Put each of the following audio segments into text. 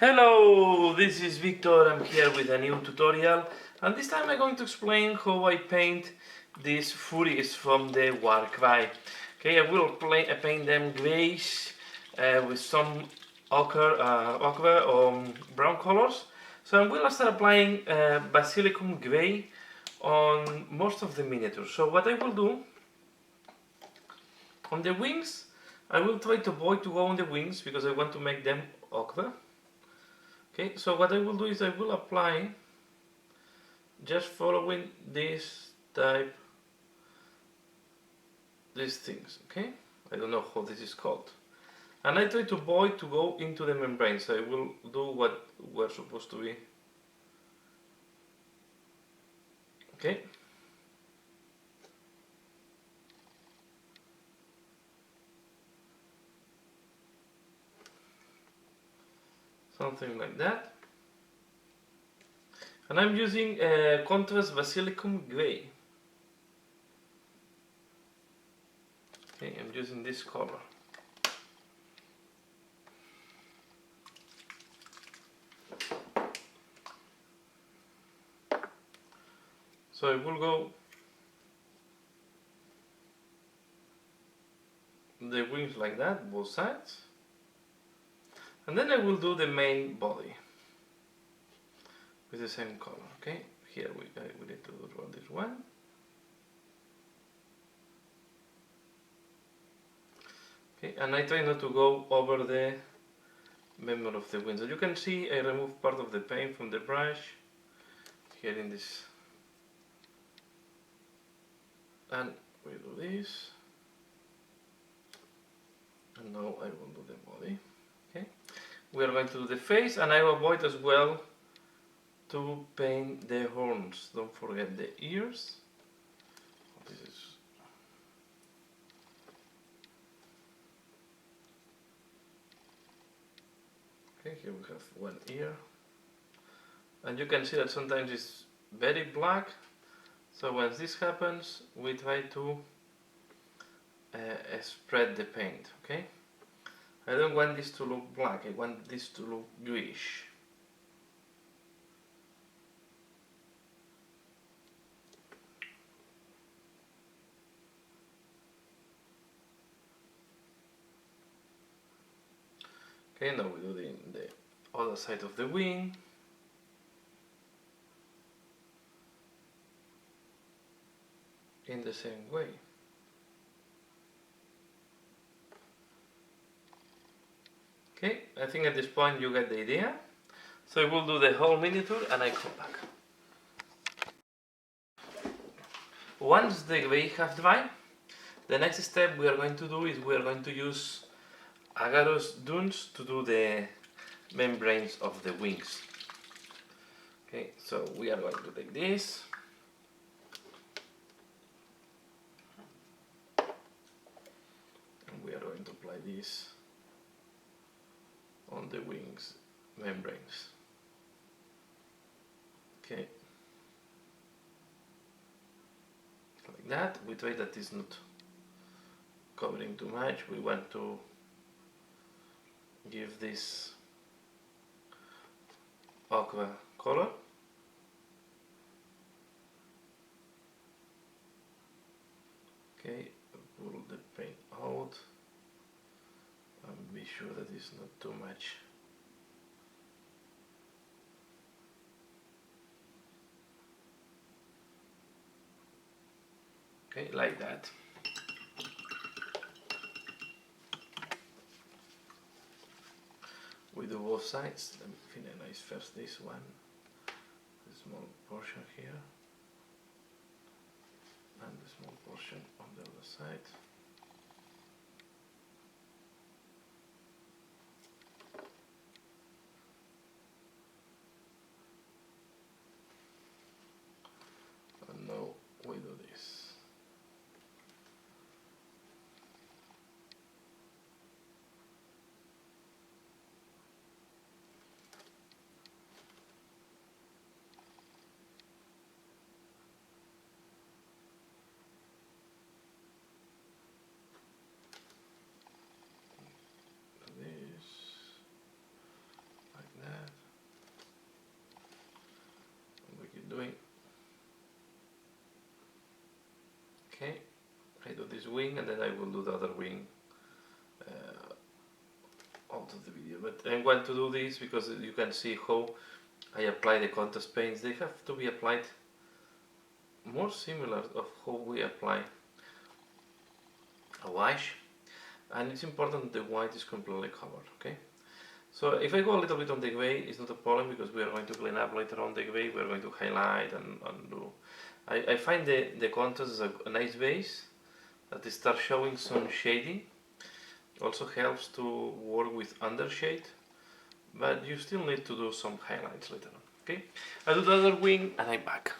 Hello, this is Victor. I'm here with a new tutorial, and this time I'm going to explain how I paint these Furies from the Warcry. Okay, I will paint them grayish with some ochre or brown colors. So I will start applying basilicum gray on most of the miniatures. So what I will do on the wings, I will try to avoid to go on the wings because I want to make them ochre. Okay, so what I will do is I will apply just following these things, okay? I don't know how this is called. And I try to avoid to go into the membrane, so I will do what we're supposed to be. Okay? Something like that. And I'm using contrast basilicum gray. Okay, I'm using this color. So I will go the wings like that, both sides. And then I will do the main body with the same color, okay? Here we need to draw this one. Okay, and I try not to go over the member of the wings. As you can see, I remove part of the paint from the brush here in this, and we do this, and now I will do the body. Okay, we are going to do the face, and I avoid as well to paint the horns. Don't forget the ears. This is okay. Here we have one ear, and you can see that sometimes it's very black. So when this happens, we try to spread the paint. Okay, I don't want this to look black. I want this to look greyish. Okay, now we do the other side of the wing. In the same way. Okay, I think at this point you get the idea. So I will do the whole miniature and I come back. Once the gray has dried, the next step we are going to do is we are going to use agarose dunes to do the membranes of the wings. Okay, so we are going to take this. And we are going to apply this on the wings membranes. Okay, like that. We try that it's not covering too much. We want to give this ochre color. Okay, pull the paint out and be sure that it's not too much. Okay, like that. We do both sides. Let me finalize first this one, the small portion here, and the small portion on the other side. And now we do this. Okay, I do this wing and then I will do the other wing out of the video. But I want to do this because you can see how I apply the contrast paints. They have to be applied more similar of how we apply a wash, and it's important the white is completely covered. Okay, so if I go a little bit on the gray, it's not a problem because we are going to clean up later on the gray. We are going to highlight and do. I find the contrast is a nice base that it starts showing some shading. Also helps to work with undershade, but you still need to do some highlights later on. Okay, I do the other wing and I'm back.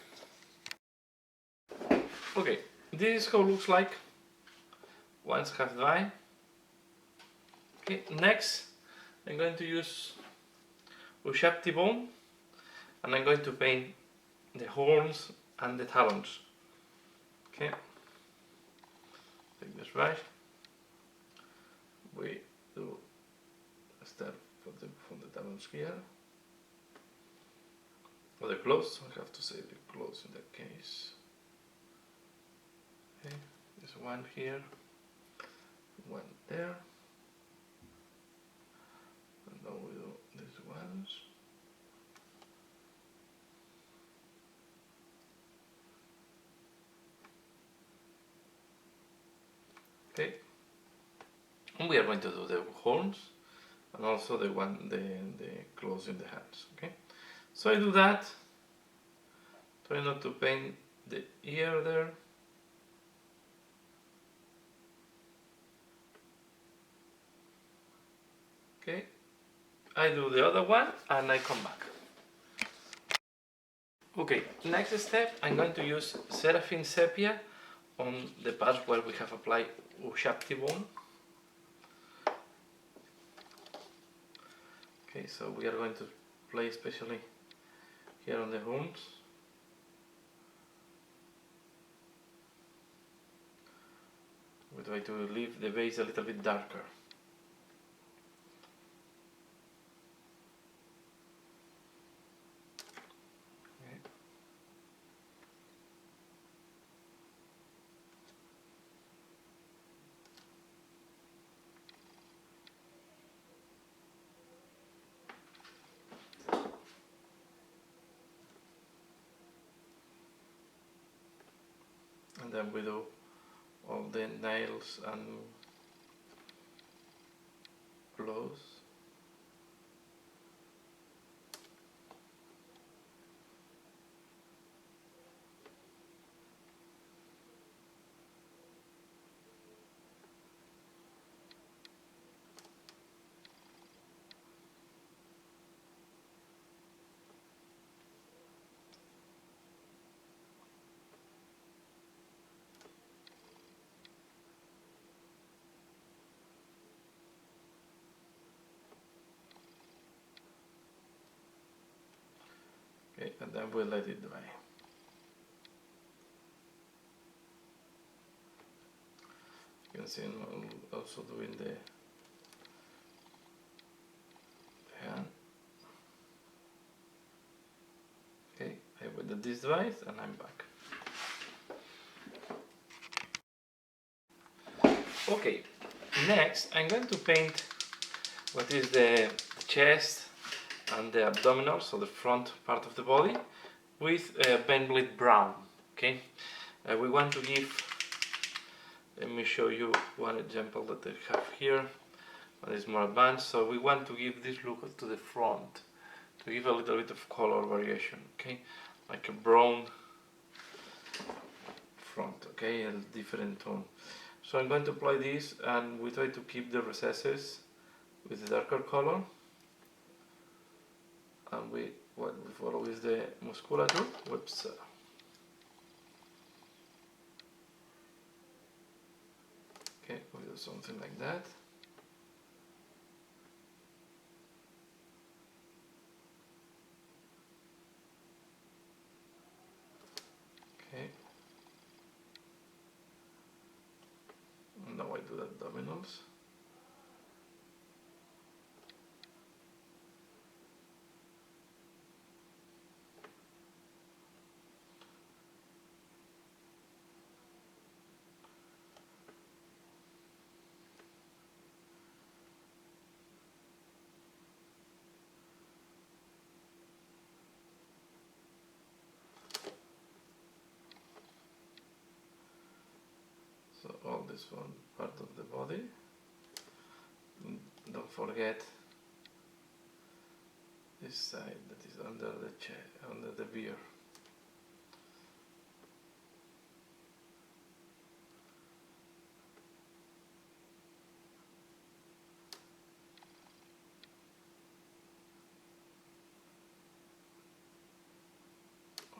Okay, this is how it looks like once half dry. Okay, next I'm going to use abdomen and I'm going to paint the horns and the talons. Okay, take this brush. We do a step from the talons here, or the claws. I have to say the claws in that case. Okay, there's one here, one there, and now we do these ones. Okay, and we are going to do the horns and also the claws in the hands. Okay, so I do that. Try not to paint the ear there. Okay, I do the other one and I come back. Okay, next step, I'm going to use Seraphim Sepia on the parts where we have applied Ushabti-bone. Okay, so we are going to play especially here on the horns. We try to leave the base a little bit darker. And then we do all the nails and claws. Okay, and then we let it dry. You can see I'm also doing the hand. Okay, I waited this dries and I'm back. Okay, next I'm going to paint what is the chest and the abdominal, so the front part of the body, with Benblit brown. Okay, we want to give. Let me show you one example that I have here. One is more advanced, so we want to give this look to the front, to give a little bit of color variation. Okay, like a brown front. Okay, a different tone. So I'm going to apply this, and we try to keep the recesses with the darker color. And what we follow is the musculature. Whoops. Okay, we do something like that. Okay. And now I do the abdominals. So all this one part of the body. Don't forget this side that is under the chest, under the beard.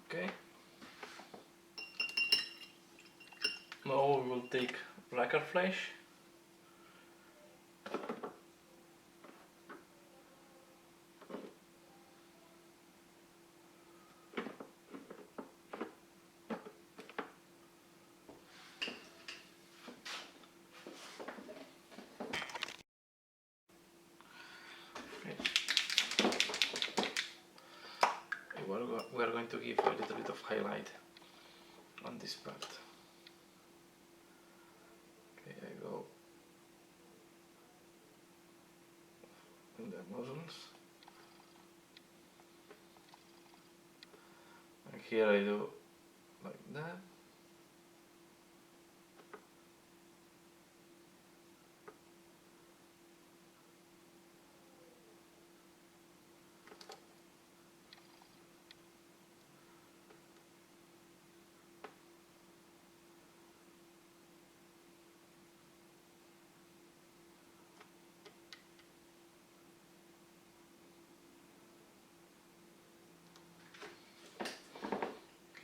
Okay. Now we will take blacker flesh. We are going to give a little bit of highlight on this part. Okay, I go in the muscles, and here I do like that.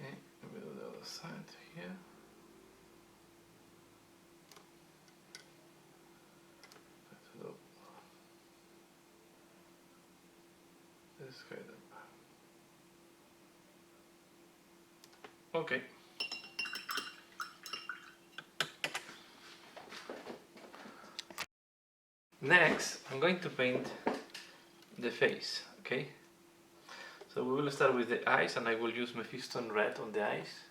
Okay, we do the other side here. This kind of. Okay. Next, I'm going to paint the face, okay? So we will start with the eyes, and I will use Mephisto red on the eyes.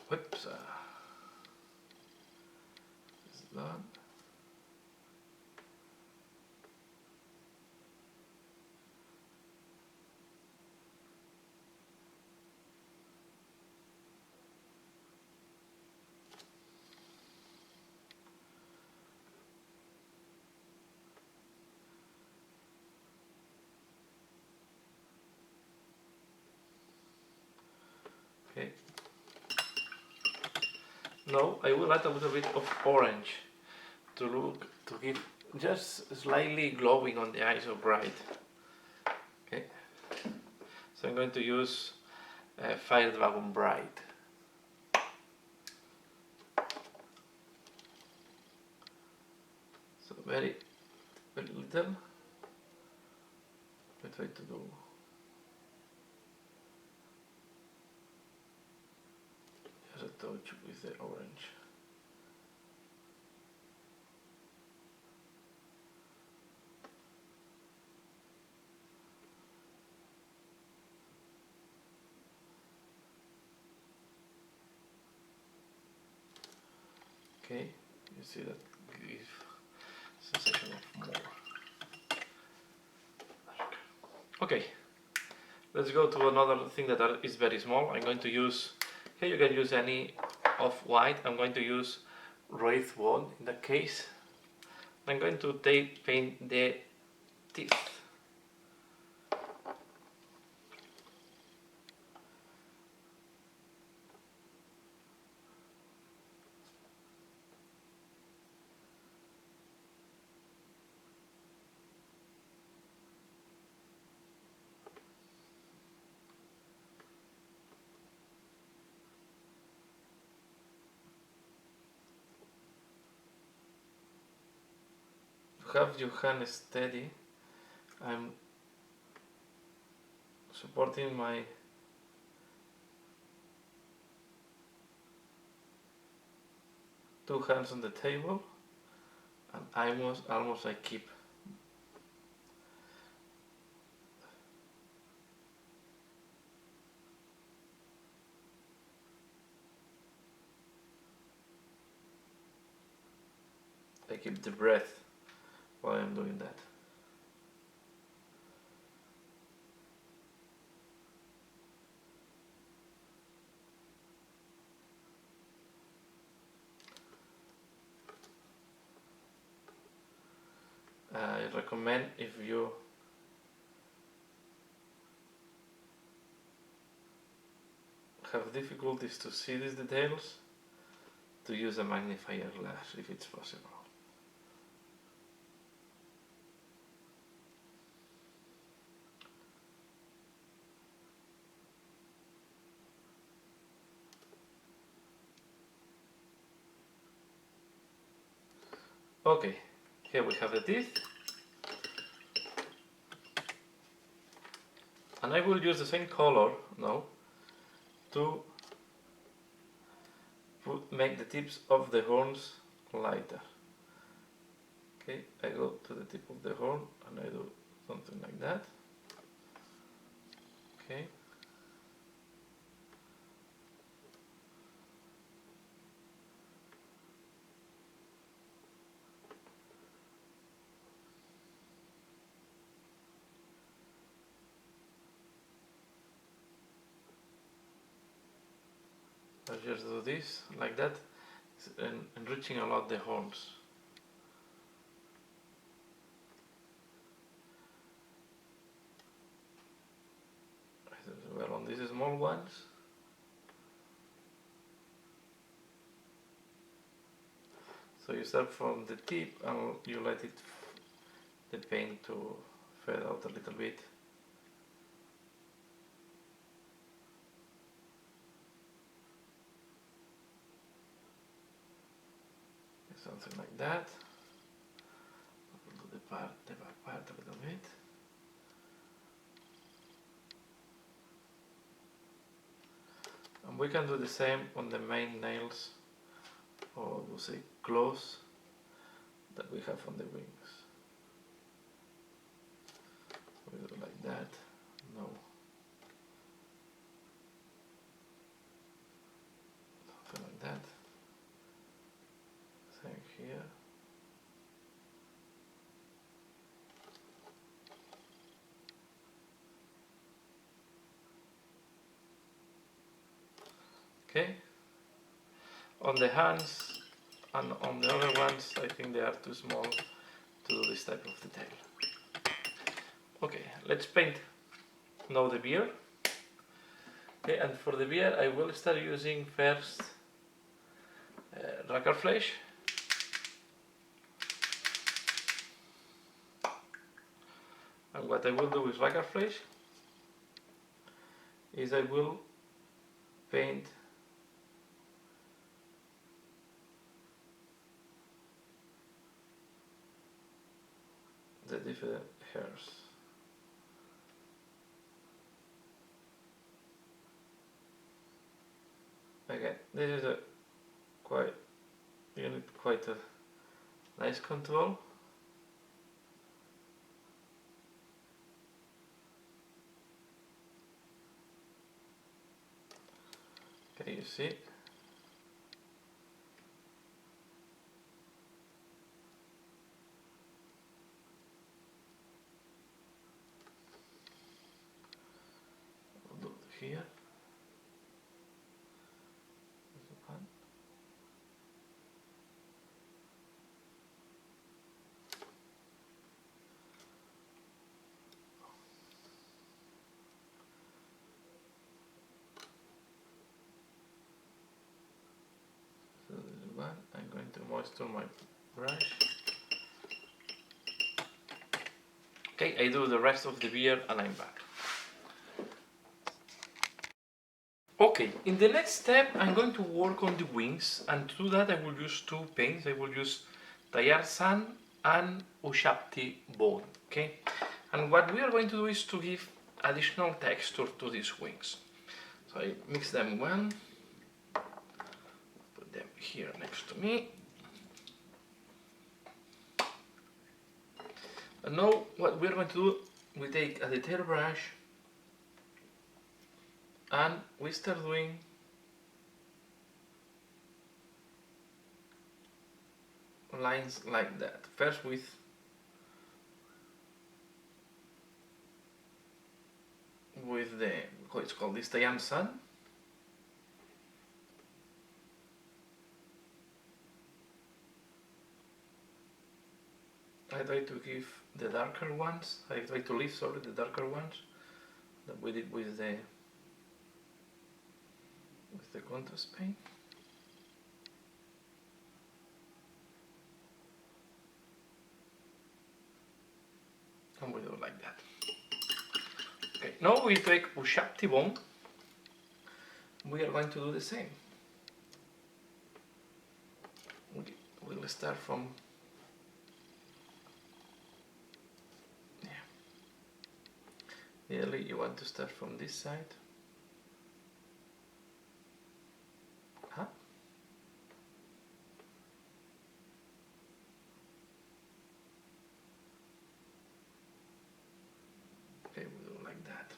Whoops. This is done. Okay. Now I will add a little bit of orange to give just slightly glowing on the eyes or bright. Okay. So I'm going to use Fire Dragon Bright. So very little. I try to do just a touch with the orange. Okay, you see that gives sensation of more. Okay, let's go to another thing that is very small. I'm going to use, here you can use any of white. I'm going to use Wraith Wand in that case. I'm going to paint the teeth. To have your hand steady, I'm supporting my two hands on the table, and almost I keep I keep the breath while I'm doing that. I recommend, if you have difficulties to see these details, to use a magnifier glass if it's possible. Okay, here we have the teeth. And I will use the same color now to make the tips of the horns lighter. Okay, I go to the tip of the horn and I do something like that. Okay. I just do this like that, and enriching a lot the horns. Well, on these small ones. So you start from the tip and you let it, the paint to fade out a little bit. Something like that. We'll do the back part a little bit. And we can do the same on the main nails, or we'll say claws, that we have on the wings. We do like that. No. Something like that. Same here. Okay. On the hands and on the other ones, I think they are too small to do this type of detail. Okay, let's paint now the beard. Okay, and for the beard I will start using first raccoon flesh. And what I will do with raccoon flesh is I will paint the different hairs. Again, this is a you need quite a nice control. Okay, you see. I'll do it here. So this is one. I'm going to moisture my brush. Okay, I do the rest of the beard and I'm back. Okay, in the next step I'm going to work on the wings, and to do that I will use two paints. I will use Tayar Sand and Ushapti Bone. Okay, and what we are going to do is to give additional texture to these wings. So I mix them well, put them here next to me. And now what we're going to do, we take a detail brush and we start doing lines like that. First with the, how it's called, this Tayan Sun. I try to give the darker ones, I try to leave, sorry, the darker ones that we did with the contrast paint. And we do it like that. Okay, now we take Ushapti bone. We are going to do the same. We'll start from Ideally, you want to start from this side. Up. Okay, we'll do like that.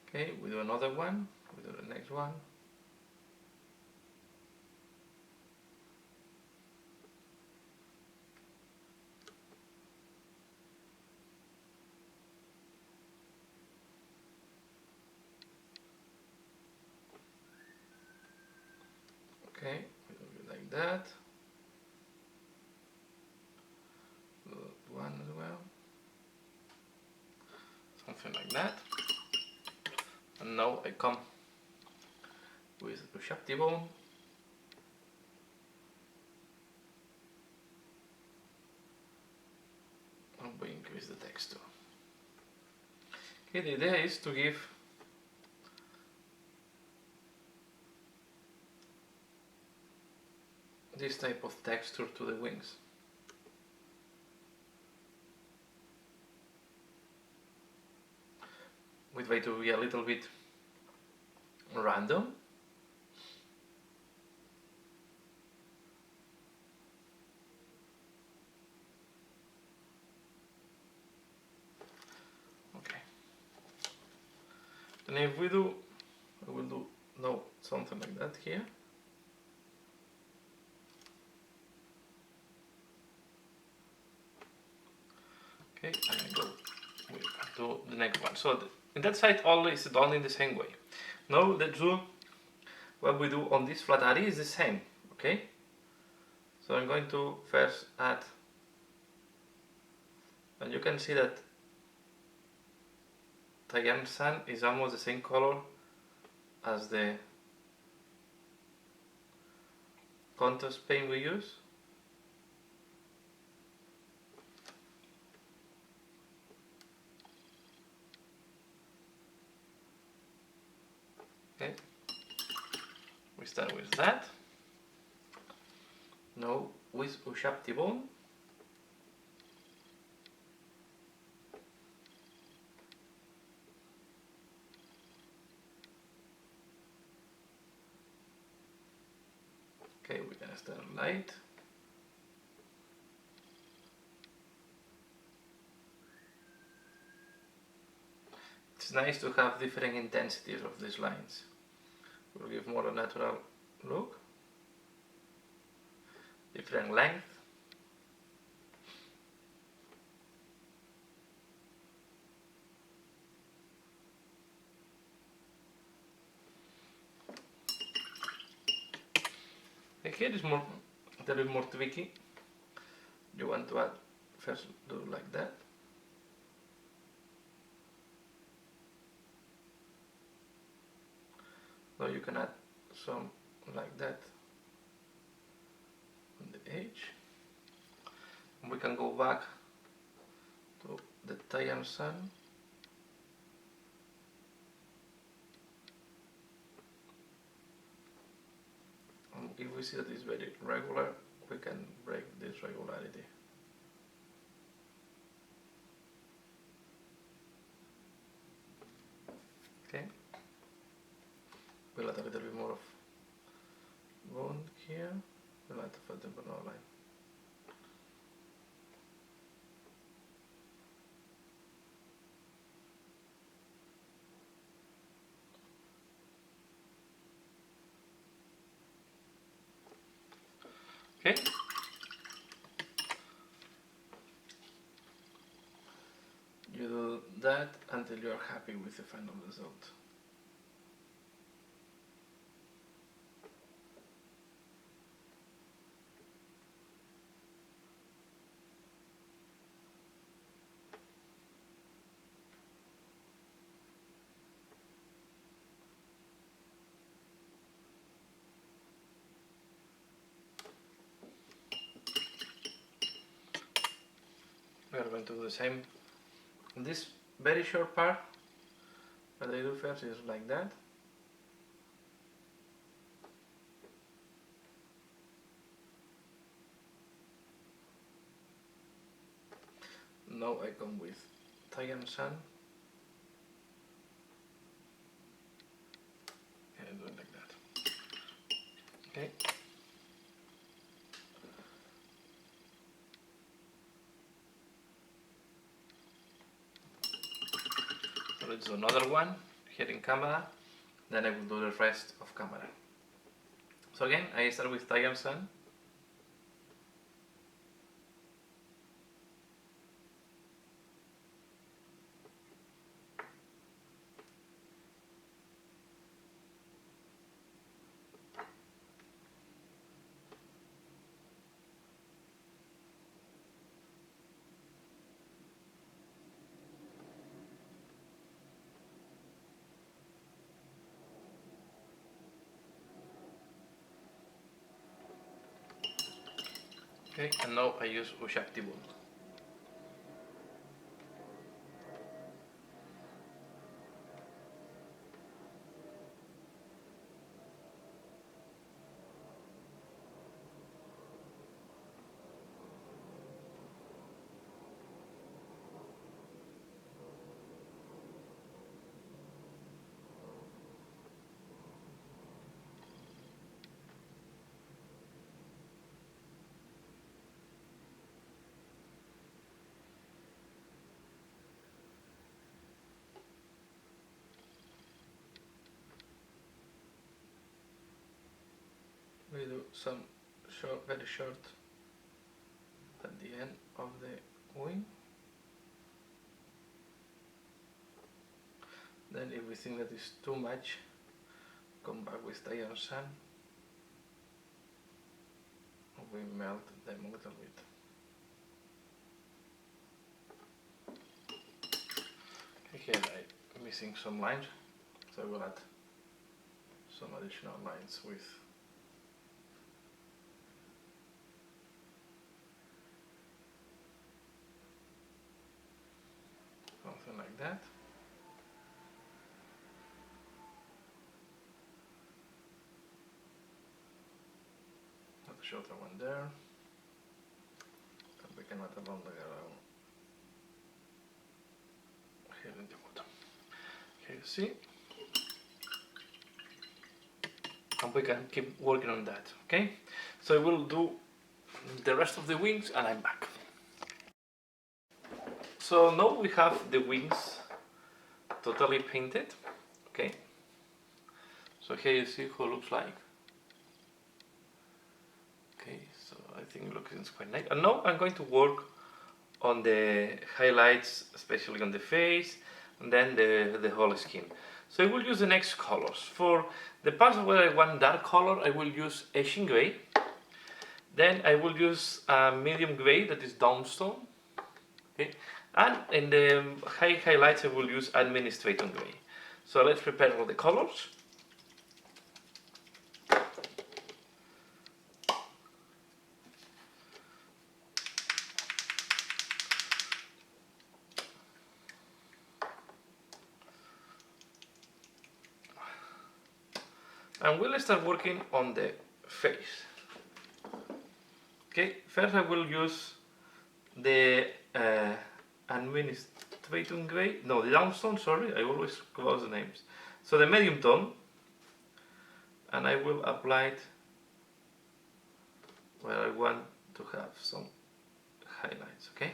Okay, we do another one, we do the next one. Okay, we do it like that. One as well. Something like that. And now I come with the Shakti bone. And we increase the texture. Okay, the idea is to give this type of texture to the wings. We try to be a little bit random. Okay. And if we will do now something like that here. Okay, and I go to the next one. So in that side all is done in the same way. Now let's do what we do on this flat area is the same, okay? So I'm going to first add, and you can see that Tayan Sun is almost the same color as the contrast paint we use. Okay, we start with that. Now with Ushapti bone. Okay, we're gonna start light. It's nice to have different intensities of these lines. It will give more a natural look. Different length. And here is more, a little more tricky. You want to add, first do like that. Now you can add some like that on the edge. And we can go back to the Tayan Sun. And if we see that it's very regular, we can break this regularity. We'll add a little bit more of bone here. We'll add a temporal line. Okay. You do that until you are happy with the final result. We are going to do the same. In this very short part, what I do first is like that. Now I come with tie and sun. And do it like that. Okay. So let's do another one here in camera. Then I will do the rest of camera. So again, I start with tie and sun. Okay, and now I use abdomen. We do some short, very short at the end of the wing. Then if we think that is too much, come back with tie and sun. We melt them a little bit. Okay, here I'm missing some lines, so I will add some additional lines with something like that. A shorter one there, and we can add a longer one here in the bottom. Here you see, and we can keep working on that. Okay, so I will do the rest of the wings and I'm back. So now we have the wings totally painted. Okay, so here you see how it looks like. Okay, so I think it looks quite nice. And now I'm going to work on the highlights, especially on the face, and then the whole skin. So I will use the next colors. For the parts where I want dark color, I will use Asian gray. Then I will use medium gray, that is downstone. Okay, and in the highlights, I will use administrator gray. So let's prepare all the colors. And we'll start working on the face. Okay, first I will use the administratum gray, no, the downstone, sorry, I always close the names. So the medium tone, and I will apply it where I want to have some highlights. Okay,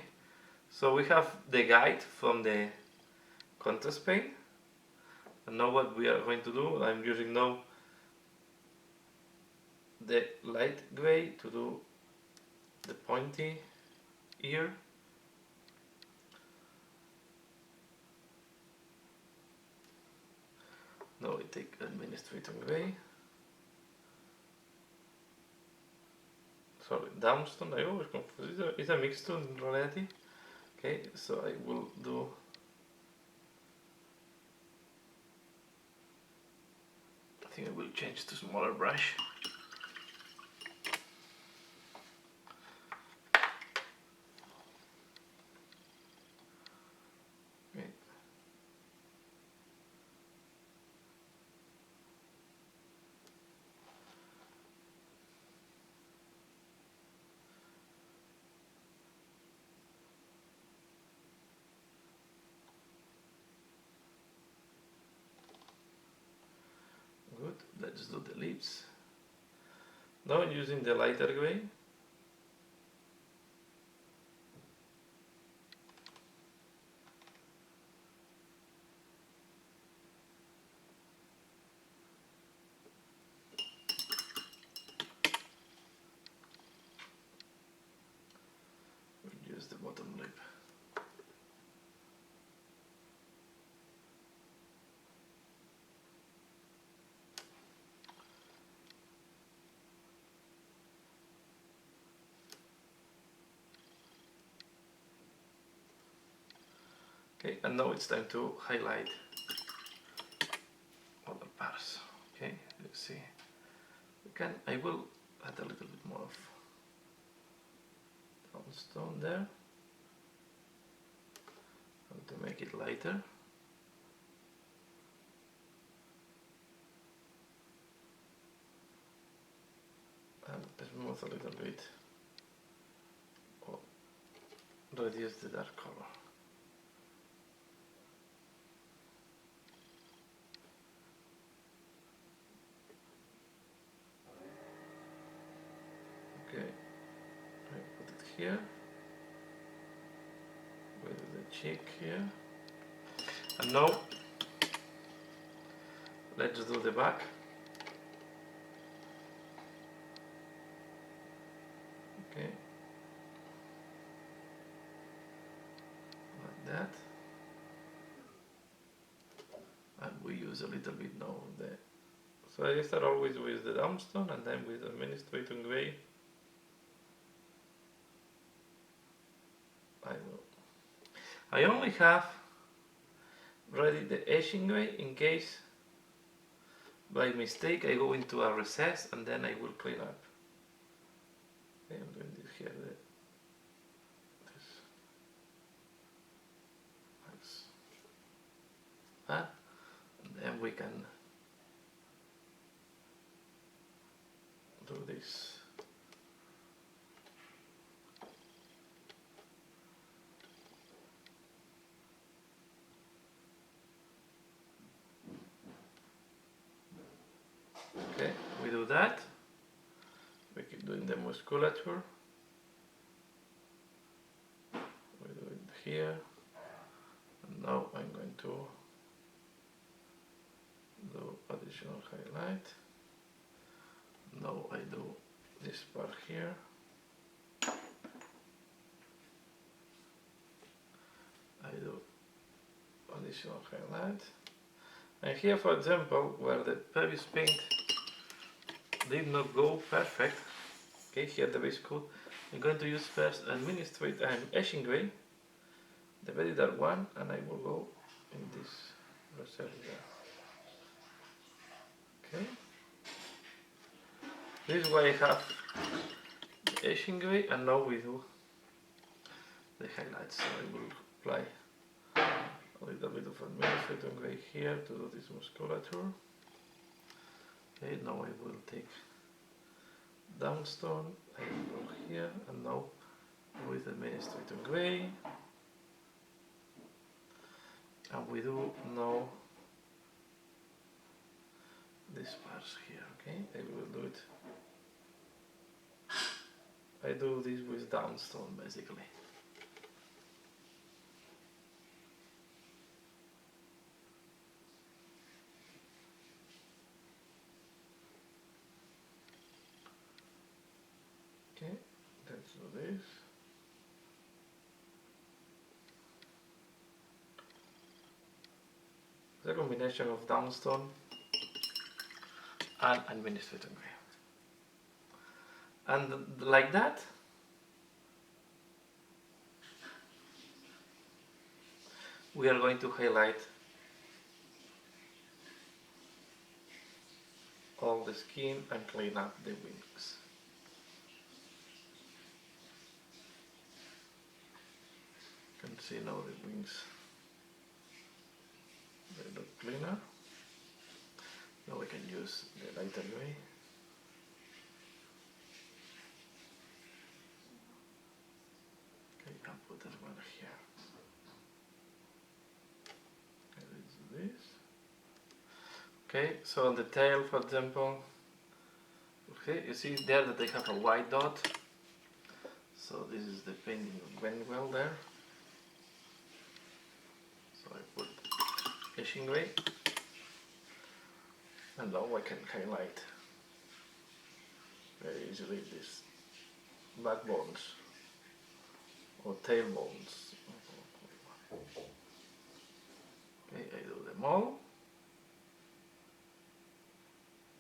so we have the guide from the contrast paint, and now what we are going to do, I'm using now the light gray to do the pointy ear. Now I take administrator gray. Sorry, downstone, I always confuse it. It's a mixed tone in reality. Okay, so I will do I think I will change to smaller brush. Okay. Good, let's do the lips. Now I'm using the lighter gray. We'll use the bottom lip. Okay, and now it's time to highlight other parts. Okay, let's see. I will add a little bit more of stone there, and to make it lighter. And smooth a little bit, or reduce the dark color. Okay, I put it here, with the cheek here, and now let's do the back. Okay, like that, and we use a little bit now the. So I start always with the downstone and then with administrator gray. I only have ready the etching gray in case by mistake I go into a recess and then I will clean up. Okay, I'm doing this here. And then we can do this. Okay, we do that. We keep doing the musculature. We do it here. And now I'm going to do additional highlight. Now I do this part here. I do additional highlight. And here, for example, where the previous paint did not go perfect, okay, here the base coat, I'm going to use first administrate and etching gray, the very dark one, and I will go in this recess here. Okay. This is why I have the etching gray, and now we do the highlights. So I will apply a little bit of administrator gray here to do this musculature. Okay, now I will take downstone, I will go here, and now with administrator gray, and we do now this parts here. Okay, I will do it. I do this with downstone basically. Okay, let's do this. The combination of downstone and administrator gray. And like that, we are going to highlight all the skin and clean up the wings. You can see now the wings, they look cleaner. Now we can use the lighter gray. Okay, I'll put that one here. Okay, let's do this. Okay, so on the tail, for example, okay, you see there that they have a white dot. So this is the painting went well there. So I put etching gray. And now I can highlight very easily these backbones or tailbones. Okay, I do them all.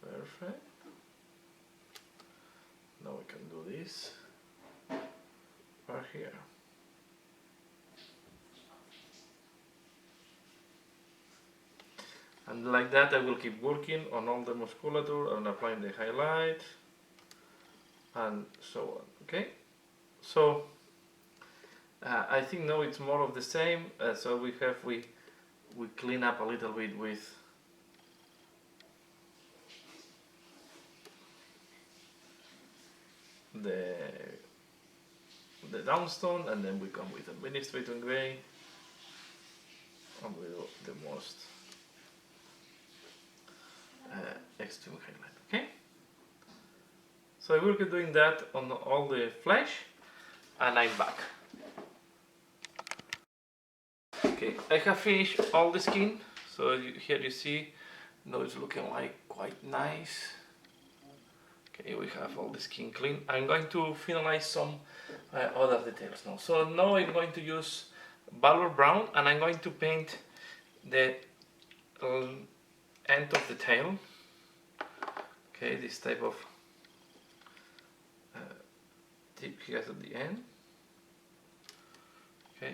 Perfect. Now I can do this right here. And like that I will keep working on all the musculature and applying the highlight and so on. Okay, so I think now it's more of the same. So we clean up a little bit with the downstone, and then we come with administrator gray and we do the most extreme highlight. Okay, so I will be doing that on all the flesh, and I'm back. Okay, I have finished all the skin, so here you see now it's looking like quite nice. Okay, we have all the skin clean. I'm going to finalize some other details now. So now I'm going to use Valor Brown, and I'm going to paint the end of the tail. Okay, this type of tip he has at the end. Okay.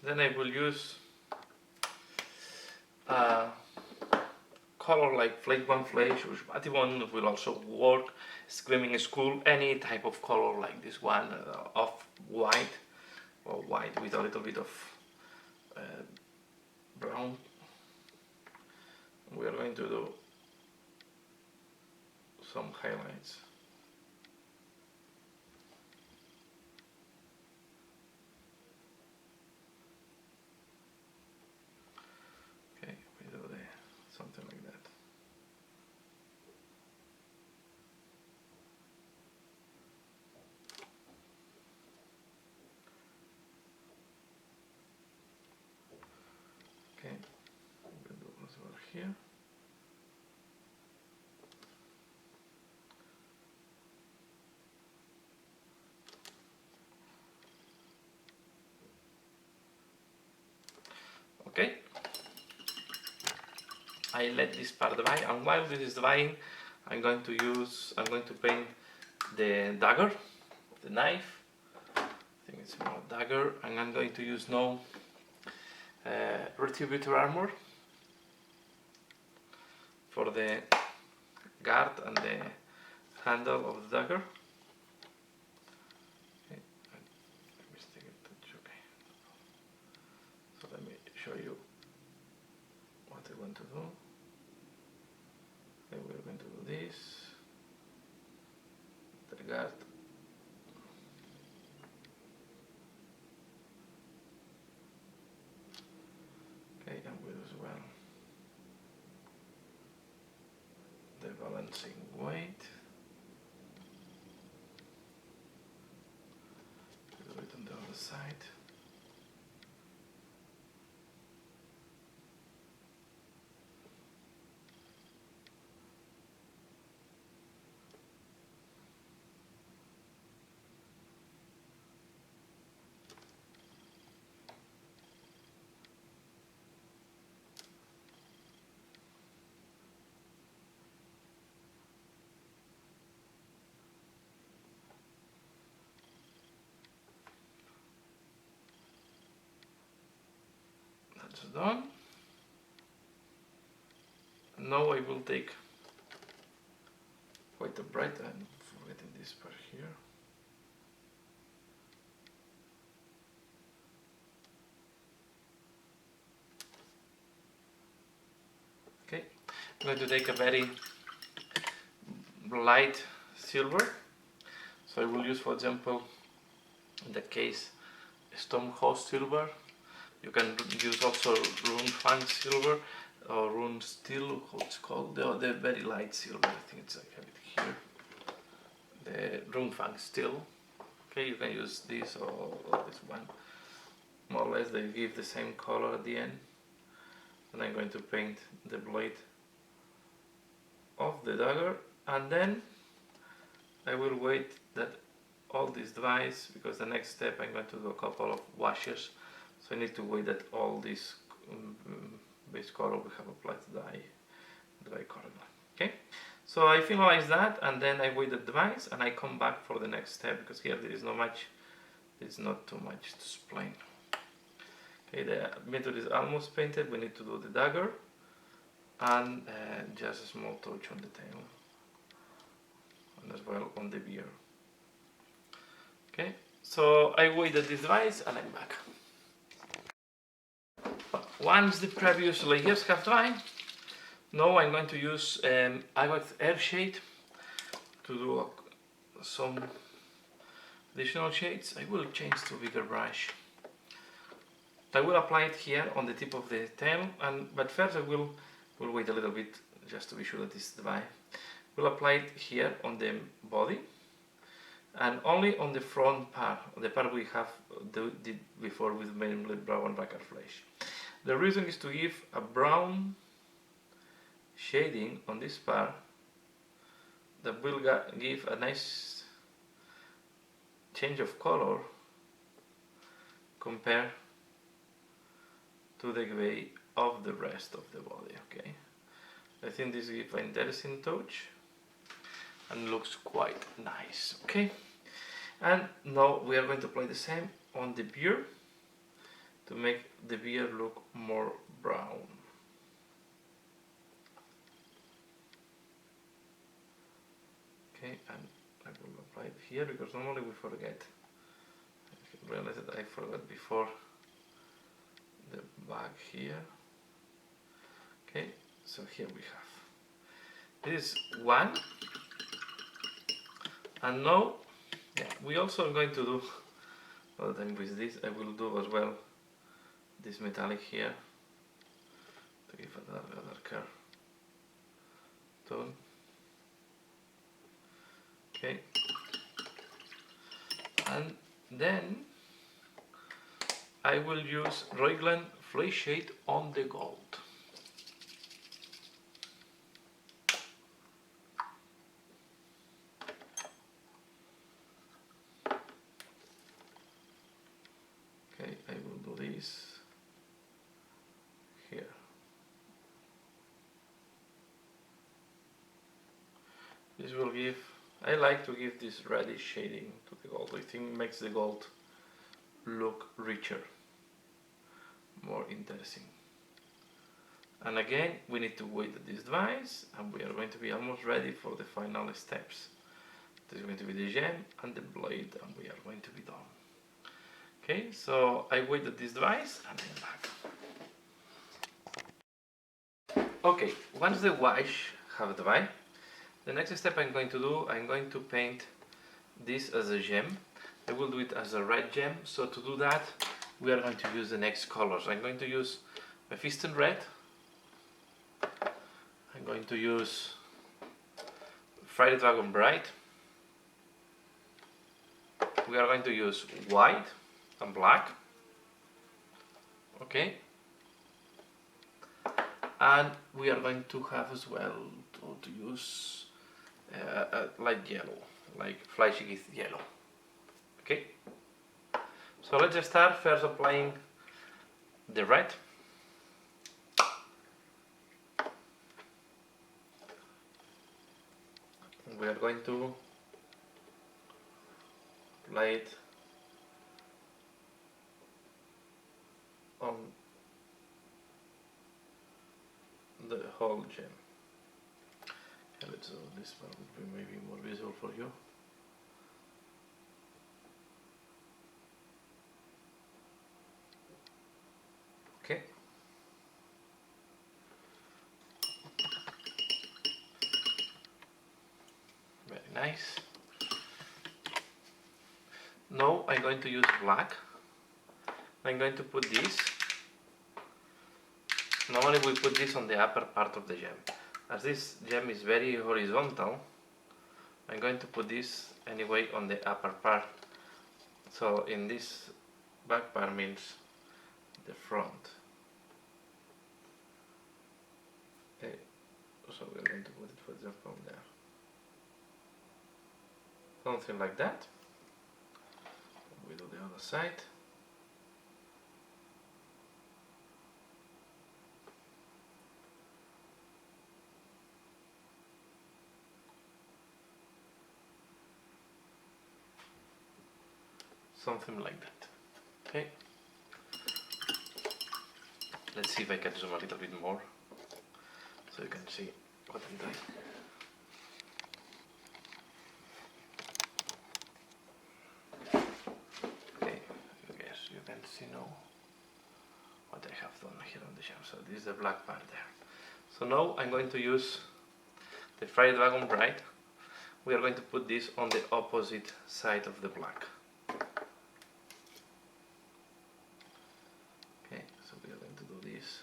Then I will use color like Flake One Flash or Batty-One will also work. Screaming Skull, any type of color like this one, of white or white with a little bit of brown. We are going to do some highlights. Something like that. Okay, we'll do as well here. Okay. I let this part dry, and while this is drying, I'm going to paint the dagger, the knife. I think it's more dagger, and I'm going to use now Retributor Armor. for the guard and the handle of the dagger. Okay. Okay. So let me show you what I want to do. Okay, we're going to do this. The guard. Okay, and we do as well the balancing weight. Do it on the other side. That's done. Now I will take quite a bright, I'm forgetting this part here. Okay, I'm going to take a very light silver. So I will use, for example, in the case, Stonehouse silver. You can use also rune fang silver or rune steel, how it's called, the very light silver. I think it's, I have it here. The rune fang steel. Okay, you can use this or this one. More or less, they give the same color at the end. And I'm going to paint the blade of the dagger, and then I will wait that all this dries, because the next step I'm going to do a couple of washes, so I need to wait that all this base color we have applied dry correctly. Okay, so I finalize that, and then I wait that dries, and I come back for the next step, because here there is not too much to explain. Okay, the method is almost painted. We need to do the dagger and just a small touch on the tail, and as well on the beard. Okay, so I wait that this dries and I'm back. Once the previous layers have dried, now I'm going to use Agate Air Shade to do some additional shades. I will change to bigger brush. I will apply it here on the tip of the tail, but first I will wait a little bit just to be sure that it's dry. We'll apply it here on the body and only on the front part, the part we have did before with mainly brown racker flesh. The reason is to give a brown shading on this part that will give a nice change of color compared to the grey of the rest of the body. Okay, I think this gives an interesting touch and looks quite nice. Okay, and now we are going to apply the same on the beard to make the beard look more brown. Okay, and I will apply it here because normally we forget. I realized that I forgot before the back here. Okay, so here we have this one, and now we also are going to do other than with this. I will do as well this metallic here to give another darker tone. Okay, and then I will use Raglan Flesh Shade on the gold. Okay, I will do this here. This will give, I like to give this reddish shading to the gold. I think it makes the gold look richer, more interesting. And again, we need to wait this device, and we are going to be almost ready for the final steps. This is going to be the gem and the blade, and we are going to be done. Okay, so I waited this device and then back. Okay, once the wash have dried, the next step I'm going to do, I'm going to paint this as a gem. I will do it as a red gem, so to do that, we are going to use the next colors. I'm going to use Mephiston red. I'm going to use Friday Dragon Bright. We are going to use white and black. Okay. And we are going to have as well to use light yellow, like flashy yellow. Okay. So let's just start first applying the red. We are going to apply it on the whole gem. Okay, let's do this one, would be maybe more visible for you. Okay. Very nice. Now I'm going to use black. I'm going to put this. Normally we put this on the upper part of the gem. As this gem is very horizontal, I'm going to put this anyway on the upper part. So in this back part means the front. Okay, so we're going to put it, for example, there. Something like that. We do the other side. Something like that. Okay. Let's see if I can zoom a little bit more so you can see what I'm doing. Okay, I guess you can see now what I have done here on the gem. So this is the black part there. So now I'm going to use the Friday Dragon Bright. We are going to put this on the opposite side of the black. Okay, so we are going to do this.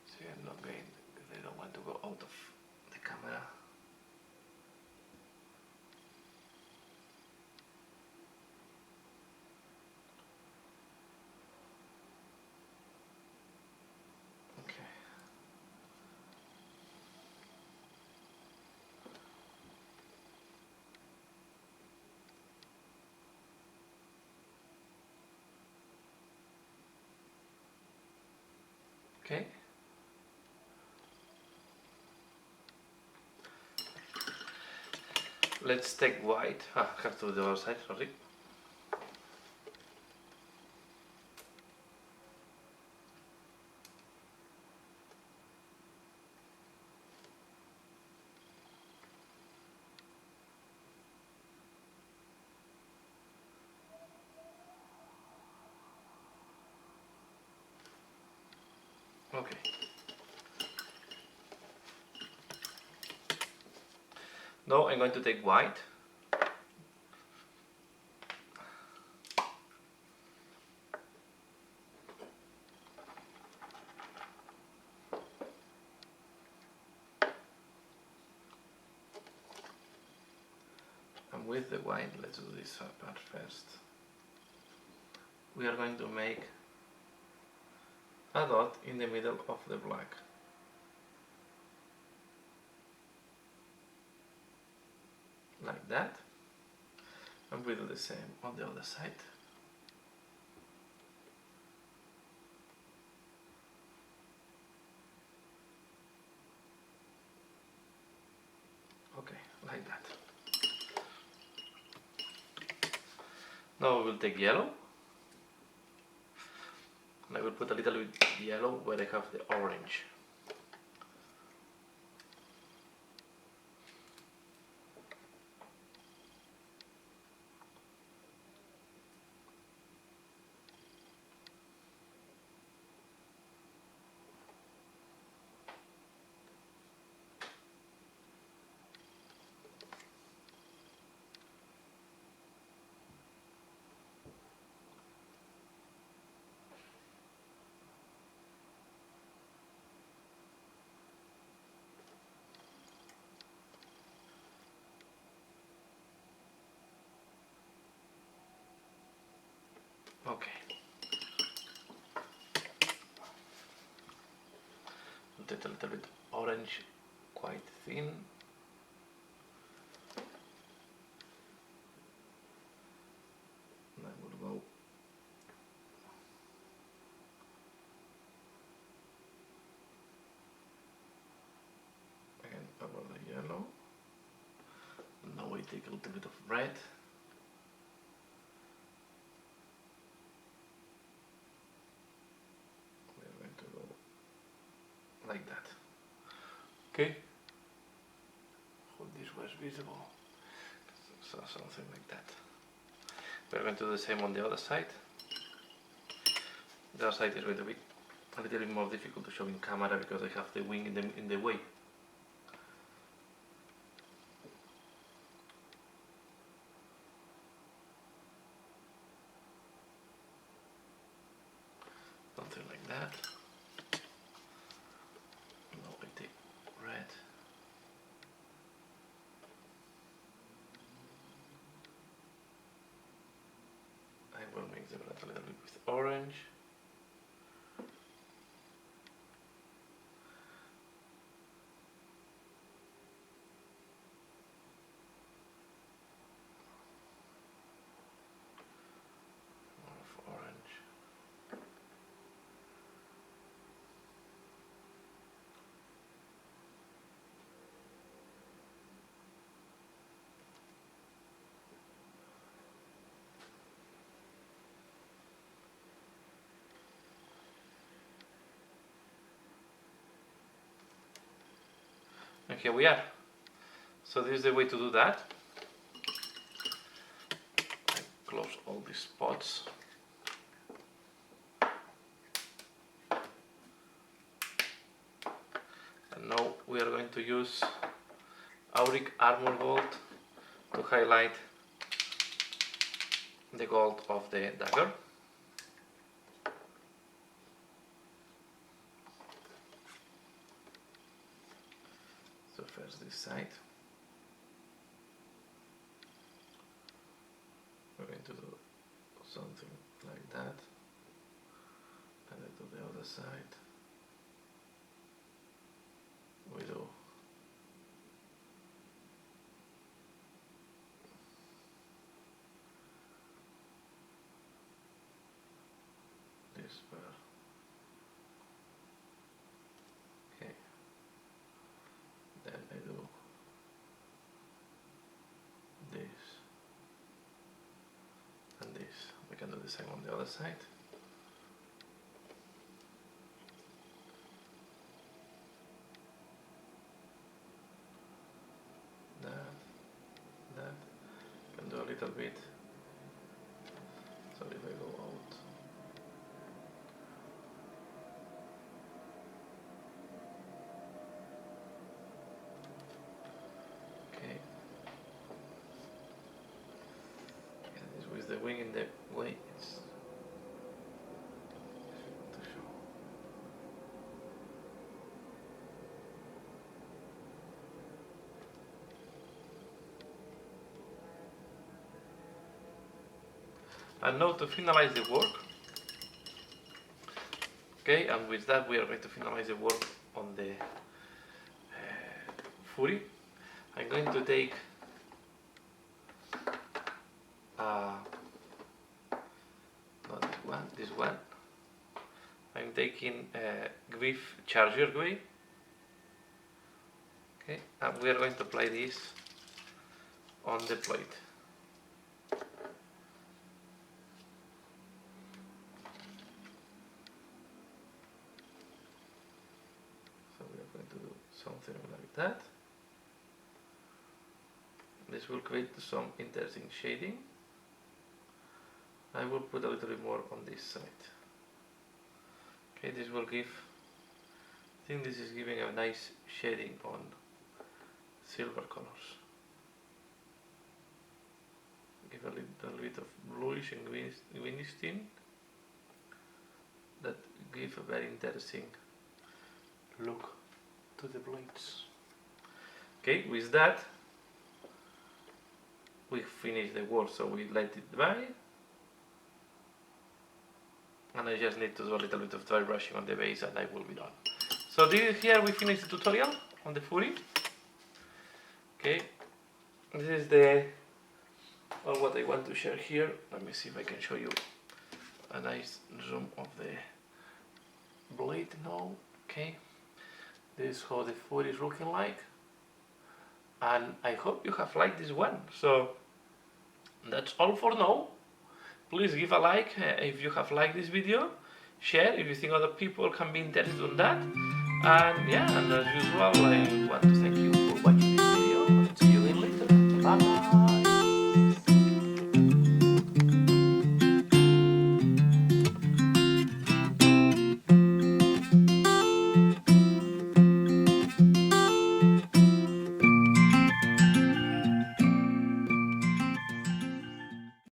See, I'm not going, because I don't want to go out of the camera. Okay. Okay. Let's take white. I have to do the other side, sorry. Okay. Now I'm going to take white. And with the white, let's do this part first. We are going to make a dot in the middle of the black. Like that. And we do the same on the other side. Okay, like that. Now we will take yellow. And I will put a little bit yellow where I have the orange. Okay. Put a little bit orange, quite thin. And I will go again over the yellow. Now I take a little bit of red. We're going to go like that. Okay. Hope this was visible. So something like that. We're going to do the same on the other side. The other side is going to be a little bit more difficult to show in camera because I have the wing in the way. Something like that. Now I take red. I will mix the red a little bit with orange. More of orange. And here we are. So this is the way to do that. I close all these spots. And now we are going to use Auric Armor Gold to highlight the gold of the dagger. So first this side. We're going to do something like that. And I do the other side. We do this part. Okay. Then I do this and this. We can do the same on the other side. That. Can do a little bit. So if I go out. Okay. And this with the wing in the way, it's difficult to show. And now to finalize the work. Okay, and with that we are going to finalize the work on the Fury. I'm going to take not this one. I'm taking Glyph Charger Glue. Okay, and we are going to apply this on the plate. something like that. This will create some interesting shading. I will put a little bit more on this side. Okay, this will give, I think this is giving a nice shading on silver colors. Give a little bit of bluish and greenish tint that give a very interesting look to the blades. Okay, with that we finish the work, so we let it dry, and I just need to do a little bit of dry brushing on the base and I will be done. So here we finish the tutorial on the Fury. Okay, this is what I want to share here. Let me see if I can show you a nice zoom of the blade now. Okay, this is how the Fury is looking like, and I hope you have liked this one. So that's all for now. Please give a like if you have liked this video, share if you think other people can be interested in that, and yeah, and as usual I want to thank you